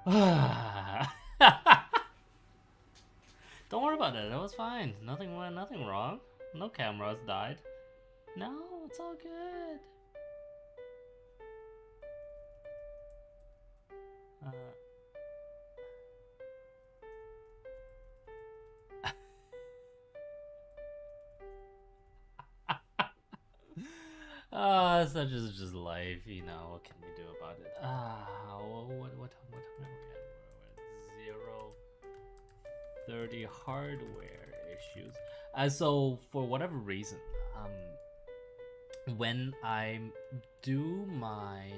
Don't worry about it. It was fine. Nothing wrong. No cameras died. No, it's all good. Uh, such is just life, you know. What can you do about it? What time are we at? We're at 0:30 hardware issues. So for whatever reason, when I do my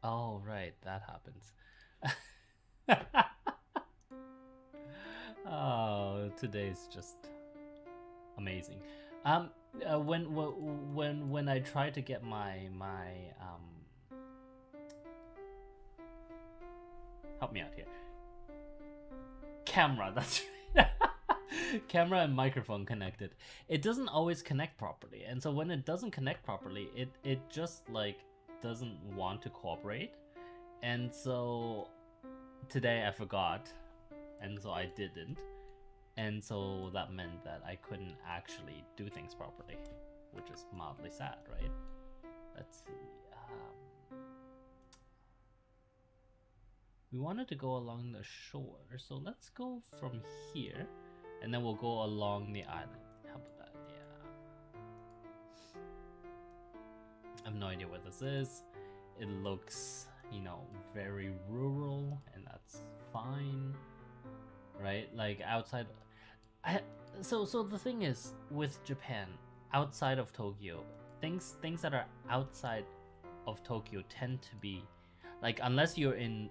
oh right, that happens. Oh, today's just amazing. Um, when I try to get my help me out here, camera. That's right. Camera and microphone connected. It doesn't always connect properly, and so when it doesn't connect properly, it just like doesn't want to cooperate, and so today I forgot, and so I didn't. And so that meant that I couldn't actually do things properly, which is mildly sad, right? Let's see. We wanted to go along the shore, so let's go from here, and then we'll go along the island. How about that? Yeah. I have no idea what this is. It looks, very rural, and that's fine, right? Like outside so the thing is with Japan, outside of Tokyo, things that are outside of Tokyo tend to be like, unless you're in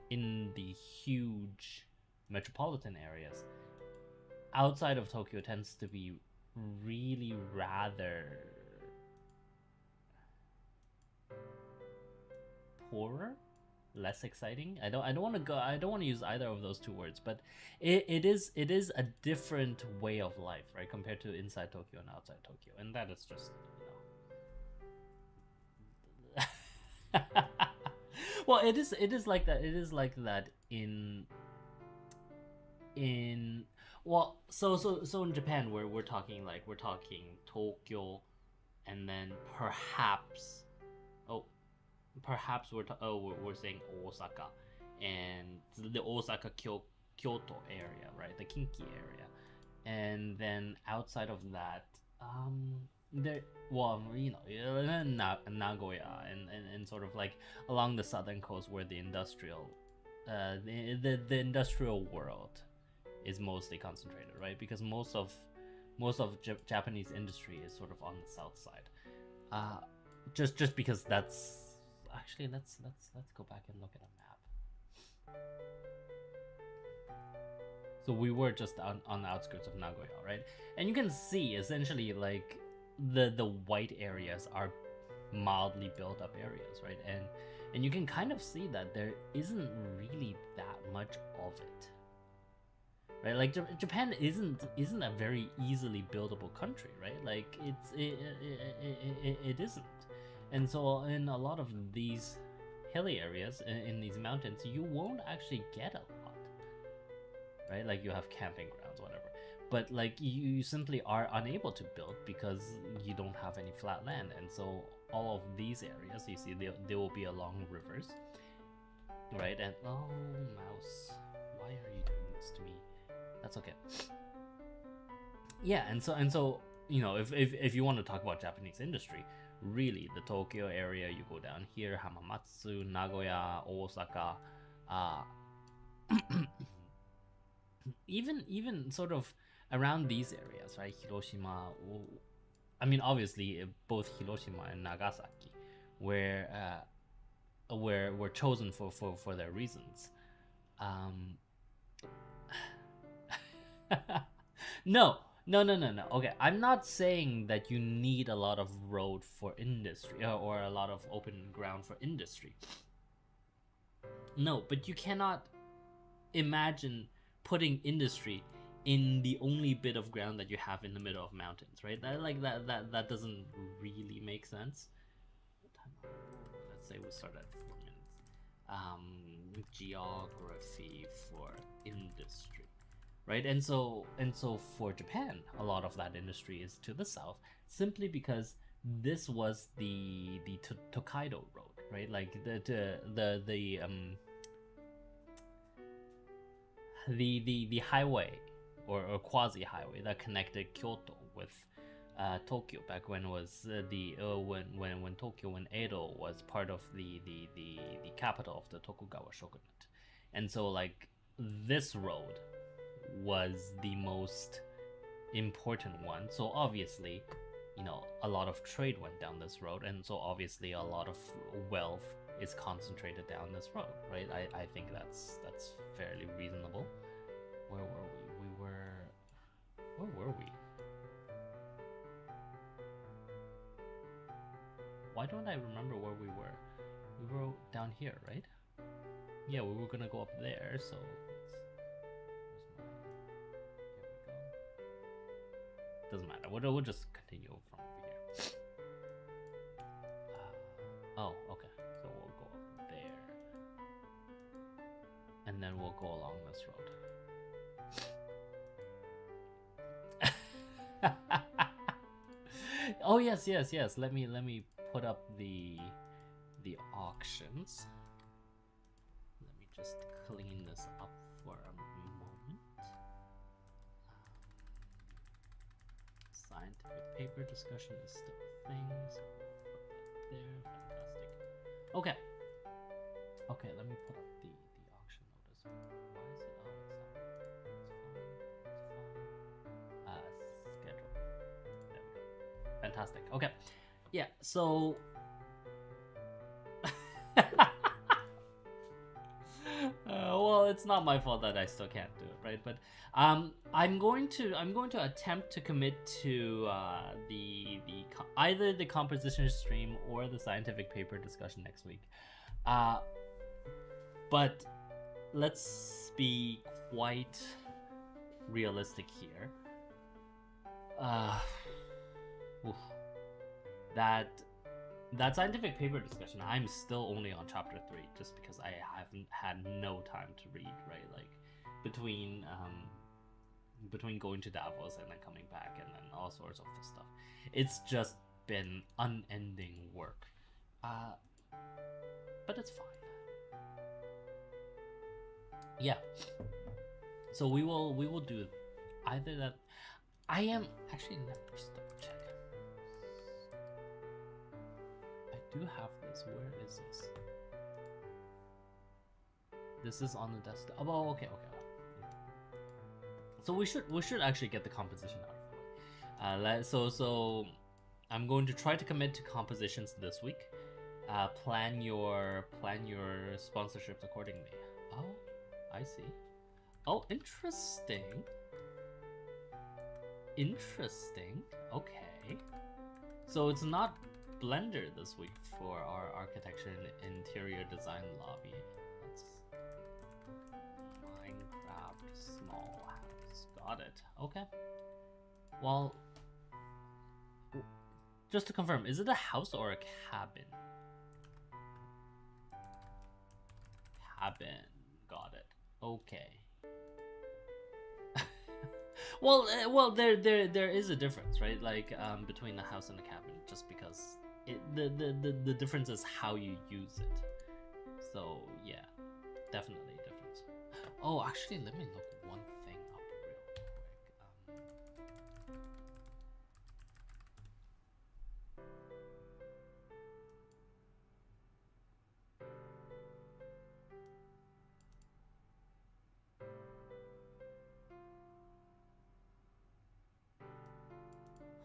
the huge metropolitan areas, outside of Tokyo tends to be really rather poorer, less exciting. I don't want to go. I don't want to use either of those two words, but it is a different way of life, right, compared to inside Tokyo and outside Tokyo, and that is just well, it is like that. It is like that in well, so in Japan, we're talking Tokyo, and then perhaps we're saying Osaka, and the Osaka Kyoto area, right? The Kinki area, and then outside of that, there, well, Nagoya, and sort of like along the southern coast where the industrial, the industrial world is mostly concentrated, right? Because most of Japanese industry is sort of on the south side. Uh, just because that's actually let's go back and look at a map. So we were just on the outskirts of Nagoya, right? And you can see essentially like the white areas are mildly built up areas, right? And you can kind of see that there isn't really that much of it, right? Like Japan isn't a very easily buildable country, right? Like it isn't. And so in a lot of these hilly areas, in these mountains, you won't actually get a lot, right? Like you have camping grounds, whatever, but like you simply are unable to build because you don't have any flat land. And so all of these areas, you see, they will be along rivers, right? And oh, mouse, why are you doing this to me? That's okay. Yeah, and so if you want to talk about Japanese industry, really the Tokyo area, you go down here, Hamamatsu, Nagoya, Osaka, uh, even sort of around these areas, right? Hiroshima. I mean, obviously, both Hiroshima and Nagasaki, where were chosen for their reasons. Um, no, no. Okay, I'm not saying that you need a lot of road for industry, or a lot of open ground for industry. No, but you cannot imagine putting industry in the only bit of ground that you have in the middle of mountains, right? That doesn't really make sense. Let's say we start at 4 minutes. geography for industry, right? And so for Japan, a lot of that industry is to the south, simply because this was the Tokaido Road, right? Like the highway, or quasi highway, that connected Kyoto with Tokyo back when it was the when Tokyo, when Edo was part of the capital of the Tokugawa shogunate. And so like this road was the most important one. So obviously, a lot of trade went down this road, and so obviously a lot of wealth is concentrated down this road, right? I think that's fairly reasonable. Where were we? Where were we? Why don't I remember where we were? We were down here, right? Yeah, we were gonna go up there, so doesn't matter. We'll just continue from over here. Oh, okay. So we'll go up there, and then we'll go along this road. Oh yes. Let me put up the auctions. Let me just clean this up for a moment. Scientific paper discussion is still a thing, so we'll put that there. Fantastic. Okay, let me put up the auction notice. Why is it? It's fine. Schedule. There we go. Fantastic. Okay. Yeah, so well, it's not my fault that I still can't do it, right? But I'm going to attempt to commit to either the composition stream or the scientific paper discussion next week. But let's be quite realistic here. That scientific paper discussion, I'm still only on chapter 3, just because I haven't had no time to read, right? Like between going to Davos and then coming back and then all sorts of stuff, it's just been unending work. But it's fine. Yeah. So we will do either that. I am actually, let me just double check. I do have this. Where is this? This is on the desktop. Oh, okay. So we should actually get the composition out of the way. So I'm going to try to commit to compositions this week. Plan your sponsorships accordingly. Oh, I see. Oh, interesting. Okay. So it's not Blender this week for our architecture and interior design lobby. That's Minecraft small house. Got it. Okay. Well, just to confirm, is it a house or a cabin? Cabin. Got it. Okay. Well, there is a difference, right? Like between the house and the cabin, just because the difference is how you use it. So yeah, definitely a difference. Oh, actually, let me look one thing up real quick.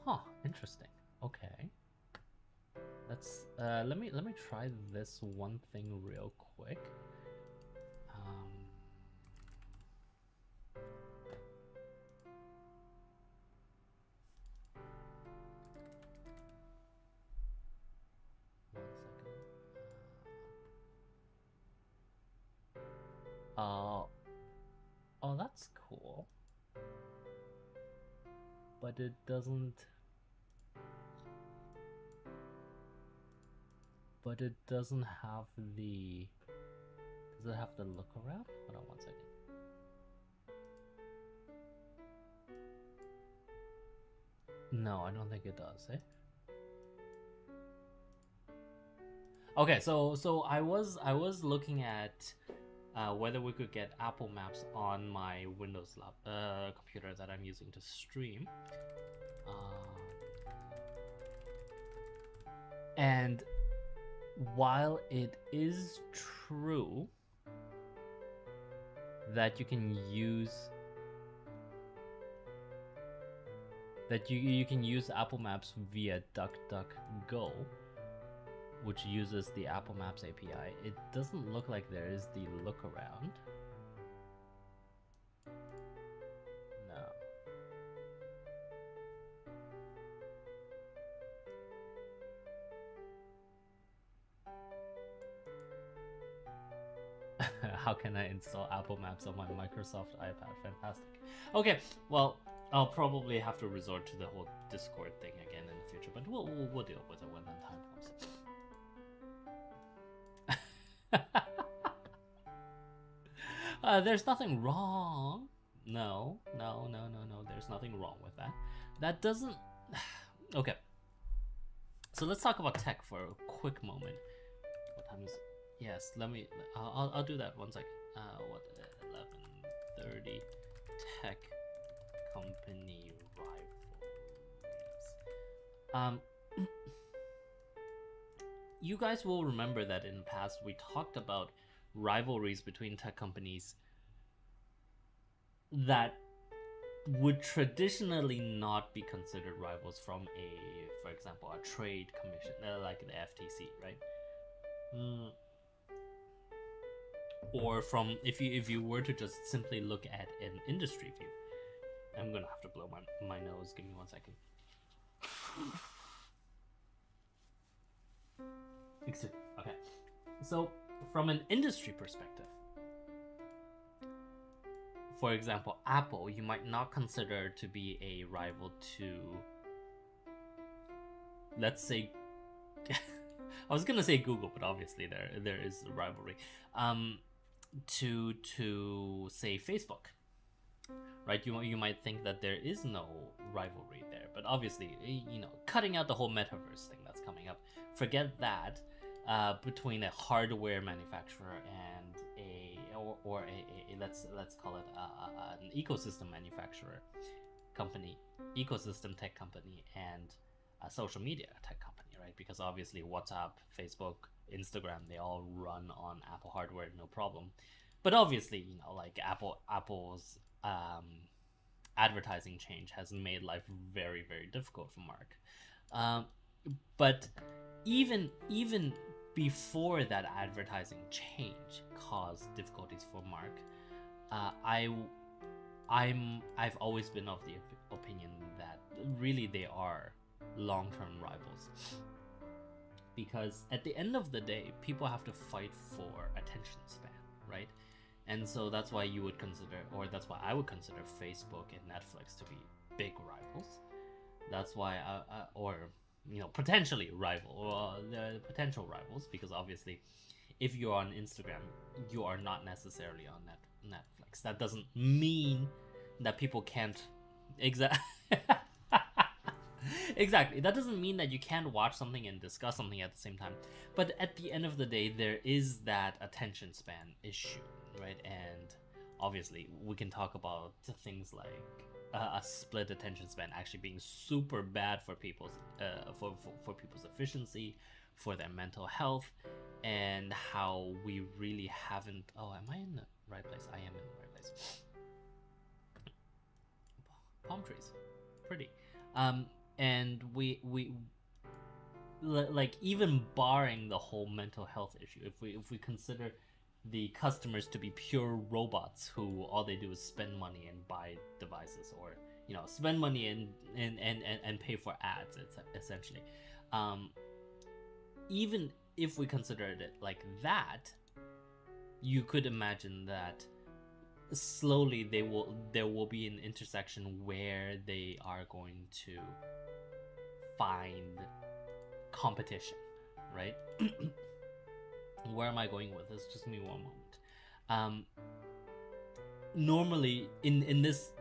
Huh, interesting. Okay. Let me try this one thing real quick. One second. Oh, that's cool. But it doesn't. But it doesn't have the Does it have to look around? Hold on 1 second. No, I don't think it does, eh? Okay, so I was looking at whether we could get Apple Maps on my Windows computer that I'm using to stream. And while it is true that you can use you can use Apple Maps via DuckDuckGo, which uses the Apple Maps API, it doesn't look like there is the look around. No. How can I install Apple Maps on my Microsoft iPad? Fantastic. Okay, well, I'll probably have to resort to the whole Discord thing again in the future, but we'll deal with it when the time comes. There's nothing wrong. No. There's nothing wrong with that. That doesn't. Okay. So let's talk about tech for a quick moment. What time is it? Yes, let me. I'll do that 1 second. What? 11:30. Tech company rivalries. You guys will remember that in the past we talked about rivalries between tech companies that would traditionally not be considered rivals from for example, a trade commission, like the FTC, right? Or from if you were to just simply look at an industry view. I'm gonna have to blow my nose. Give me 1 second. Okay, so from an industry perspective, for example, Apple, you might not consider to be a rival to, let's say, I was gonna say Google, but obviously there is a rivalry. To say Facebook, right? You might think that there is no rivalry there, but obviously, cutting out the whole metaverse thing that's coming up, forget that. Between a hardware manufacturer and let's call it an ecosystem manufacturer company, ecosystem tech company, and a social media tech company, right? Because obviously WhatsApp, Facebook, Instagram, they all run on Apple hardware, no problem. But obviously, like Apple's advertising change has made life very, very difficult for Mark. But even before that advertising change caused difficulties for Mark, I've always been of the opinion that really they are long-term rivals, because at the end of the day, people have to fight for attention span, right? And so that's why you would consider, or that's why I would consider Facebook and Netflix to be big rivals. That's why potentially the potential rivals, because obviously if you're on Instagram, you are not necessarily on Netflix. That doesn't mean that people can't exactly, that doesn't mean that you can't watch something and discuss something at the same time. But at the end of the day, there is that attention span issue, right? And obviously we can talk about things like a split attention span actually being super bad for people's for people's efficiency, for their mental health, and how we really haven't. Oh, am I in the right place? I am in the right place. Palm trees, pretty. And we like, even barring the whole mental health issue, if we consider the customers to be pure robots who all they do is spend money and buy devices, or spend money and pay for ads, essentially. Even if we considered it like that, you could imagine that slowly there will be an intersection where they are going to find competition, right? Where am I going with this? Just give me 1 moment. um, normally in this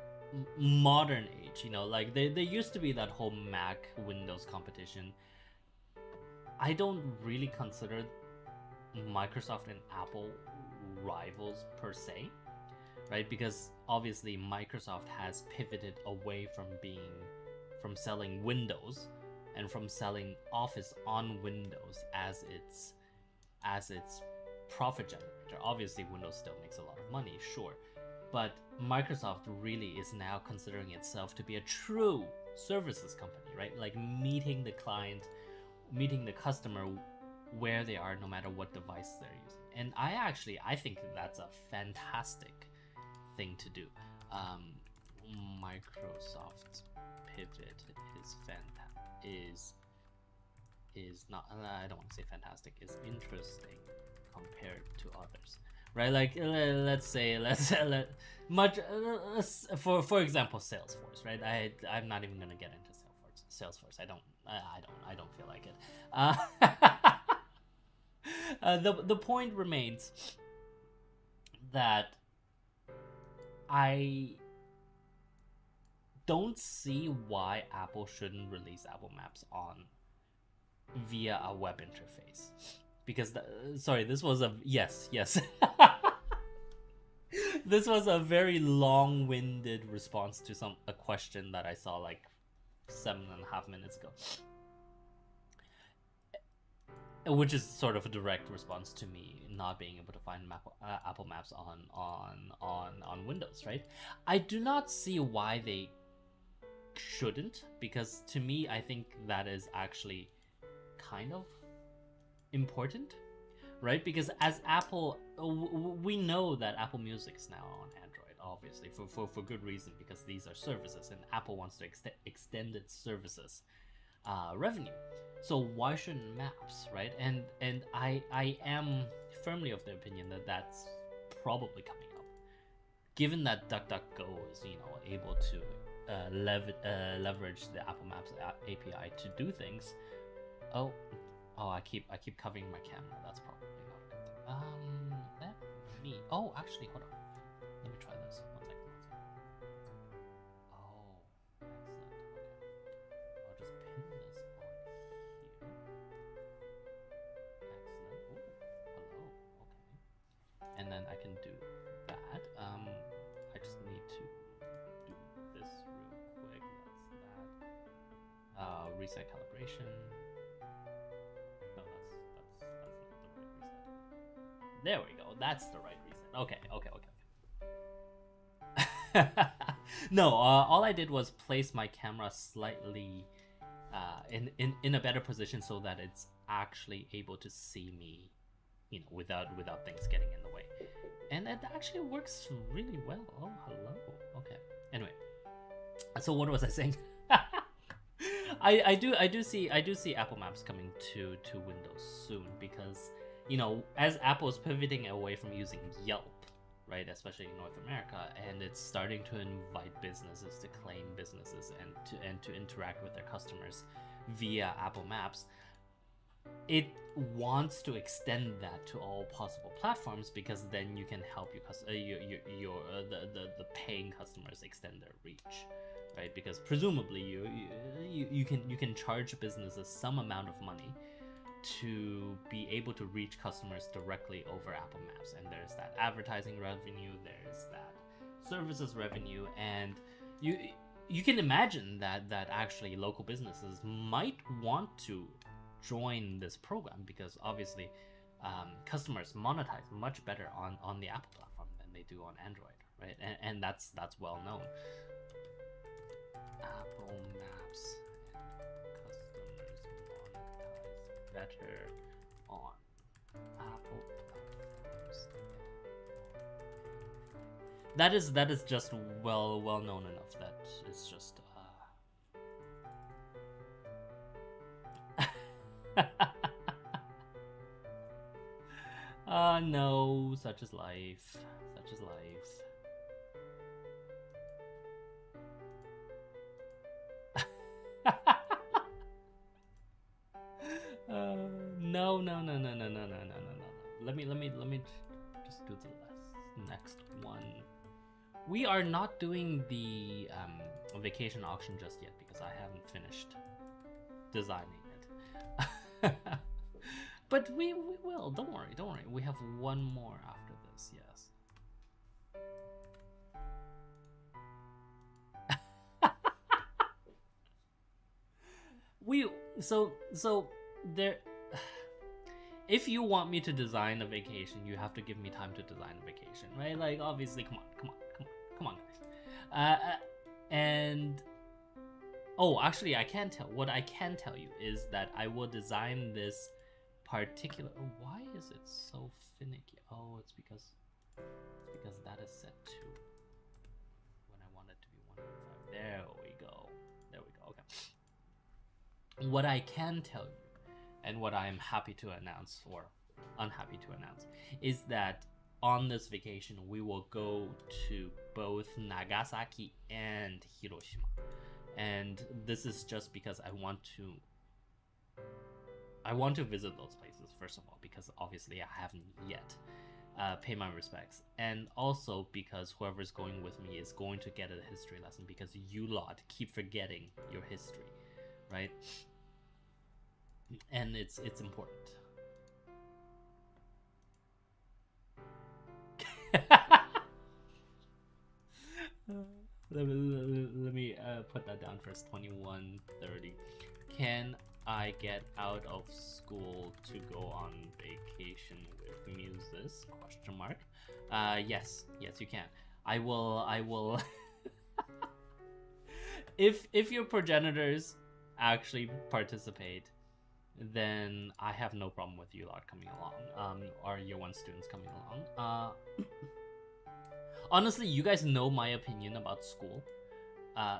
modern age, you know, like there used to be that whole Mac Windows competition. I don't really consider Microsoft and Apple rivals per se, right? Because obviously Microsoft has pivoted away from selling Windows and from selling Office on Windows as its profit generator. Obviously Windows still makes a lot of money, sure, but Microsoft really is now considering itself to be a true services company, right? Like meeting the client, meeting the customer where they are, no matter what device they're using. And I think that's a fantastic thing to do. Microsoft pivot is not, I don't want to say fantastic, is interesting compared to others, right? Like let's say for example Salesforce, right? I'm not even gonna get into Salesforce. I don't feel like it. The point remains that I don't see why Apple shouldn't release Apple Maps on via a web interface, because this was a yes this was a very long-winded response to a question that I saw like 7.5 minutes ago, which is sort of a direct response to me not being able to find Apple Maps on Windows, right? I do not see why they shouldn't, because to me I think that is actually kind of important, right? Because as Apple, we know that Apple Music is now on Android, obviously for good reason, because these are services and Apple wants to extend its services revenue. So why shouldn't Maps, right? And I am firmly of the opinion that that's probably coming up, given that DuckDuckGo is, you know, able to leverage the Apple Maps API to do things. Oh, I keep covering my camera. That's probably not a good thing. Let me. Oh, actually, hold on. Let me try this. 1 second. Oh, excellent. Okay. I'll just pin this on here. Excellent. Ooh, hello. Okay. And then I can do that. I just need to do this real quick. That's that. Reset calibration. No, that's not the right reset. There we go. That's the right reset. Okay. No, all I did was place my camera slightly in a better position so that it's actually able to see me, you know, without things getting in the way, and it actually works really well. Oh, hello. Okay. Anyway, so what was I saying? I do see Apple Maps coming to Windows soon, because, you know, as Apple's pivoting away from using Yelp, right, especially in North America, and it's starting to invite businesses to claim businesses and to interact with their customers via Apple Maps, it wants to extend that to all possible platforms, because then you can help the paying customers extend their reach, right? Because presumably you can charge businesses some amount of money to be able to reach customers directly over Apple Maps, and there's that advertising revenue, there's that services revenue, and you can imagine that actually local businesses might want to join this program, because obviously customers monetize much better on the Apple platform than they do on Android, right? And that's well known. Apple Maps and customers monetize better on Apple platforms. That is just well known enough that it's just no, such is life. Such is life. No. Let me just do the less. next one. We are not doing the vacation auction just yet because I haven't finished designing it. But we will. Don't worry. Don't worry. We have one more after this. Yes. So there. If you want me to design a vacation, you have to give me time to design a vacation, right? Like, obviously, come on, guys. And oh, actually, I can tell. What I can tell you is that I will design this particular. Oh, why is it so finicky? Oh, it's because that is set to when I want it to be 1.5. There we go. Okay. What I can tell you, and what I am happy to announce, or unhappy to announce, is that on this vacation we will go to both Nagasaki and Hiroshima. And this is just because I want to visit those places, first of all, because obviously I haven't yet paid my respects, and also because whoever's going with me is going to get a history lesson, because you lot keep forgetting your history, right? And it's important. let me put that down first. 21:30. Can I get out of school to go on vacation with Muses? Question mark. Yes, you can. I will. If your progenitors actually participate, then I have no problem with you lot coming along, or year 1 students coming along. Honestly, you guys know my opinion about school,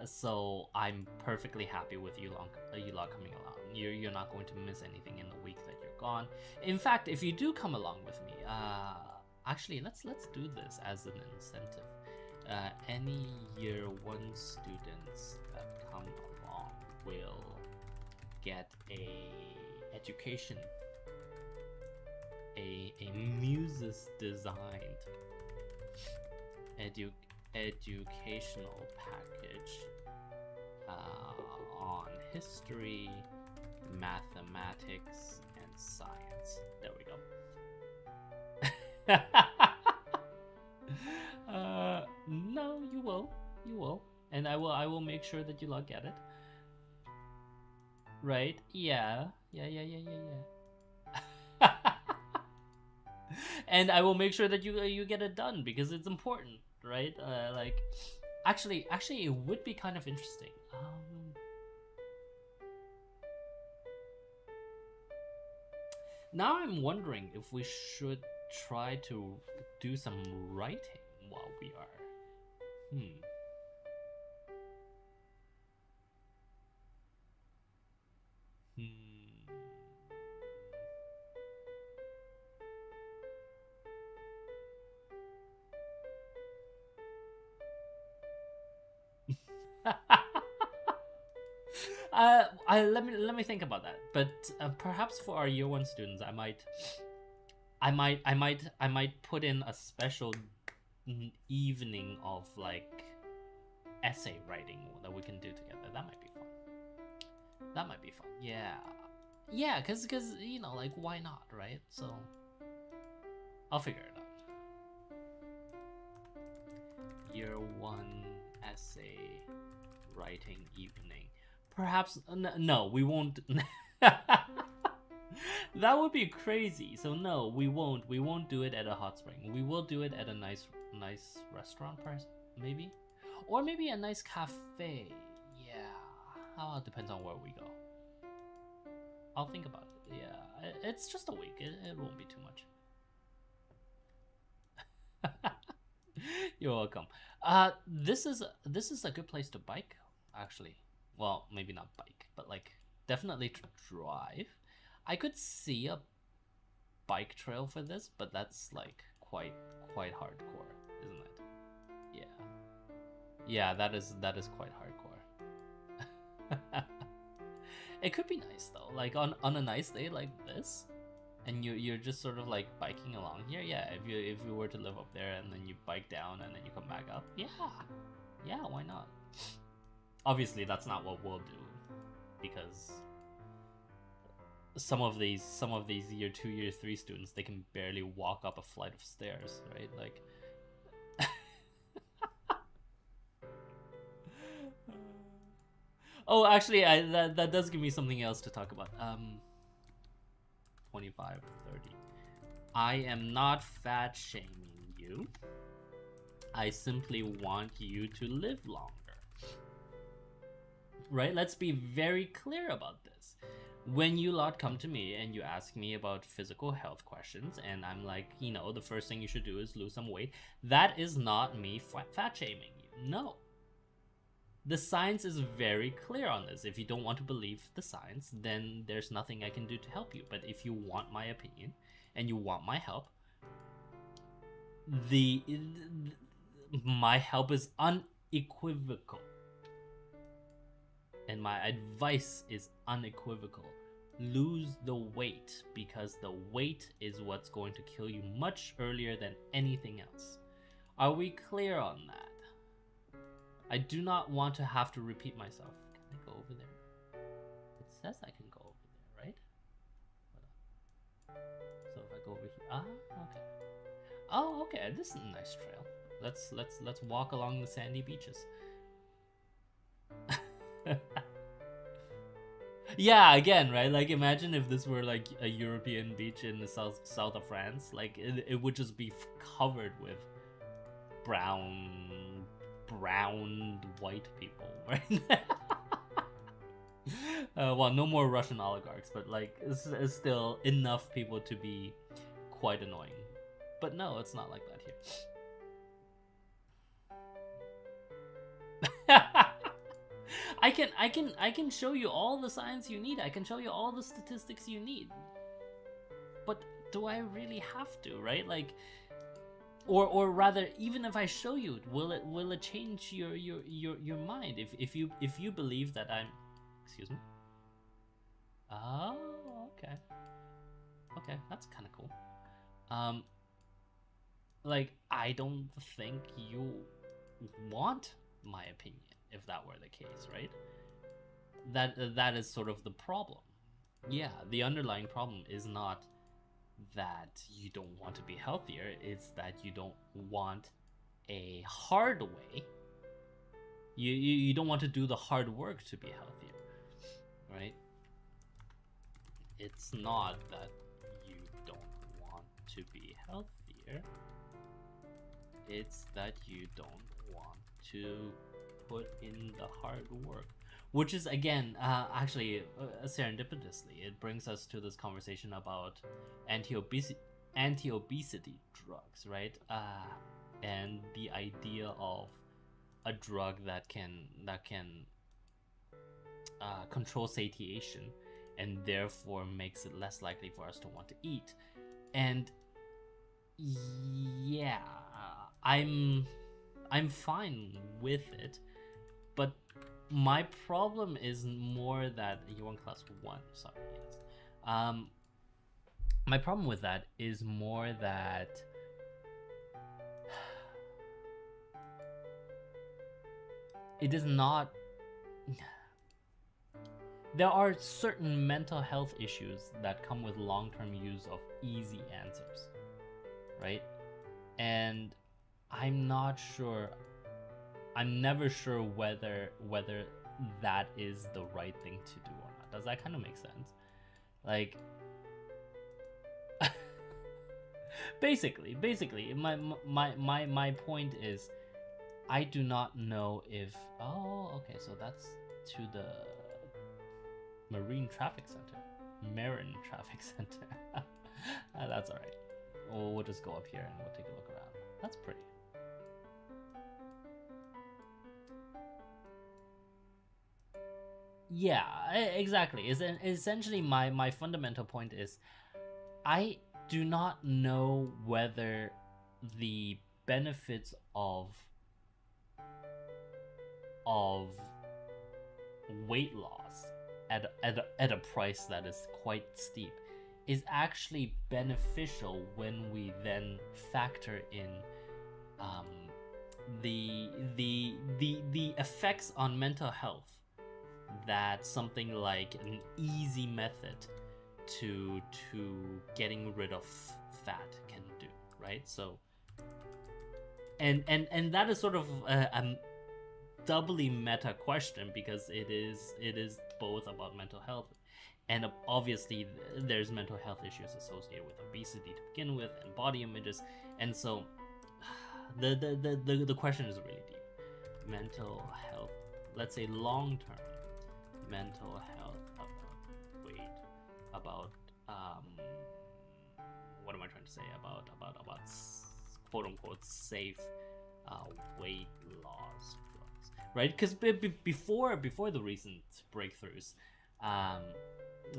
so I'm perfectly happy with you lot coming along. You're not going to miss anything in the week that you're gone. In fact, if you do come along with me, actually, let's do this as an incentive. Any year 1 students that come along will get a education, a Muses designed educational package on history, mathematics, and science. There we go. No, you will, and I will make sure that you lot get it. Right? Yeah. And I will make sure that you get it done, because it's important, right? Like, actually, it would be kind of interesting. Now I'm wondering if we should try to do some writing while we are. Let me think about that. But perhaps for our year 1 students, I might put in a special evening of like essay writing that we can do together. That might be fun. Yeah, cause you know, like, why not, right? So I'll figure it out. Year 1 essay writing evening. Perhaps no, we won't. That would be crazy. So no, we won't do it at a hot spring. We will do it at a nice restaurant, maybe, or maybe a nice cafe. Yeah, depends on where we go. I'll think about it. Yeah, it's just a week. It won't be too much. You're welcome. This is a good place to bike, actually. Well, maybe not bike, but like definitely to drive. I could see a bike trail for this, but that's like quite hardcore, isn't it? Yeah, that is quite hardcore. It could be nice though, like on a nice day like this, and you're just sort of like biking along here. Yeah, if you were to live up there and then you bike down and then you come back up, yeah, why not? Obviously, that's not what we'll do, because some of these year 2, year 3 students, they can barely walk up a flight of stairs, right? Like, oh, actually, that does give me something else to talk about. 25, 30. I am not fat shaming you. I simply want you to live longer. Right? Let's be very clear about this. When you lot come to me and you ask me about physical health questions, and I'm like, the first thing you should do is lose some weight, that is not me fat shaming you. No. The science is very clear on this. If you don't want to believe the science, then there's nothing I can do to help you. But if you want my opinion and you want my help, my help is unequivocal. And my advice is unequivocal. Lose the weight, because the weight is what's going to kill you much earlier than anything else. Are we clear on that? I do not want to have to repeat myself. Can I go over there? It says I can go over there, right? So if I go over here, okay. Oh, okay. This is a nice trail. Let's walk along the sandy beaches. Yeah, again, right? Like, imagine if this were like a European beach in the south of France. Like, it would just be covered with browned white people, right? Well, no more Russian oligarchs, but like, it's still enough people to be quite annoying. But no, it's not like that here. I can show you all the science you need. I can show you all the statistics you need. But do I really have to, right? Like, or rather, even if I show you, will it change your mind if you believe that I'm, excuse me? Oh, okay, that's kind of cool. Like, I don't think you want my opinion, if that were the case, right? That is sort of the problem. Yeah, the underlying problem is not that you don't want to be healthier, it's that you don't want a hard way. You don't want to do the hard work to be healthier, right? It's not that you don't want to be healthier, it's that you don't want to put in the hard work. Which is, again, actually, serendipitously, it brings us to this conversation about anti-obesity drugs, right? And the idea of a drug that can control satiation, and therefore makes it less likely for us to want to eat. And yeah, I'm fine with it, but my problem is more that you're on class 1. Sorry, yes. My problem with that is more that it is not. There are certain mental health issues that come with long-term use of easy answers, right? And I'm not sure. I'm never sure whether that is the right thing to do or not. Does that kind of make sense? Like, basically, my point is, I do not know if. Oh, okay, so that's to the Marine Traffic Center. Marin Traffic Center. That's alright. We'll just go up here and we'll take a look around. That's pretty. Yeah, exactly. Essentially, my fundamental point is, I do not know whether the benefits of weight loss at a price that is quite steep is actually beneficial when we then factor in um, the effects on mental health that something like an easy method to getting rid of fat can do, right? So and that is sort of a doubly meta question, because it is both about mental health, and obviously there's mental health issues associated with obesity to begin with, and body images, and so the question is really deep. Mental health, let's say long-term mental health, about weight, about what am I trying to say, about quote unquote safe weight loss drugs, right? Because before the recent breakthroughs,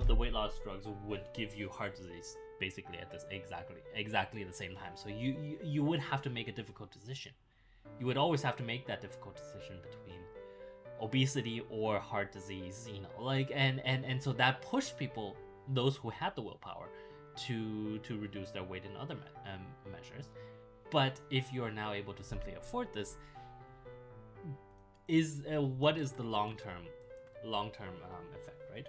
the weight loss drugs would give you heart disease basically at this exactly the same time. So you would have to make a difficult decision. You would always have to make that difficult decision between obesity or heart disease, you know, like and so that pushed people, those who had the willpower, to reduce their weight in other measures. But if you're now able to simply afford this, is what is the long-term effect, right?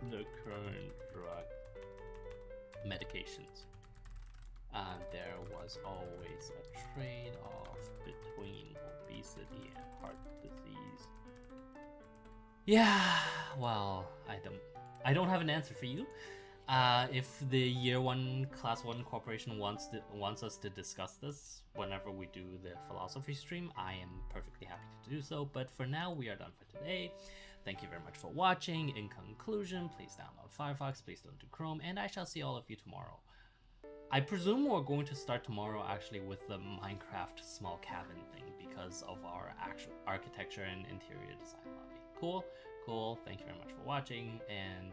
The current drug medications. There was always a trade-off between obesity and heart disease. Yeah, well, I don't have an answer for you. If the Year One Class 1 Corporation wants us to discuss this whenever we do the philosophy stream, I am perfectly happy to do so. But for now, we are done for today. Thank you very much for watching. In conclusion, please download Firefox, please don't do Chrome, and I shall see all of you tomorrow. I presume we're going to start tomorrow actually with the Minecraft small cabin thing because of our actual architecture and interior design lobby. Cool. Thank you very much for watching, and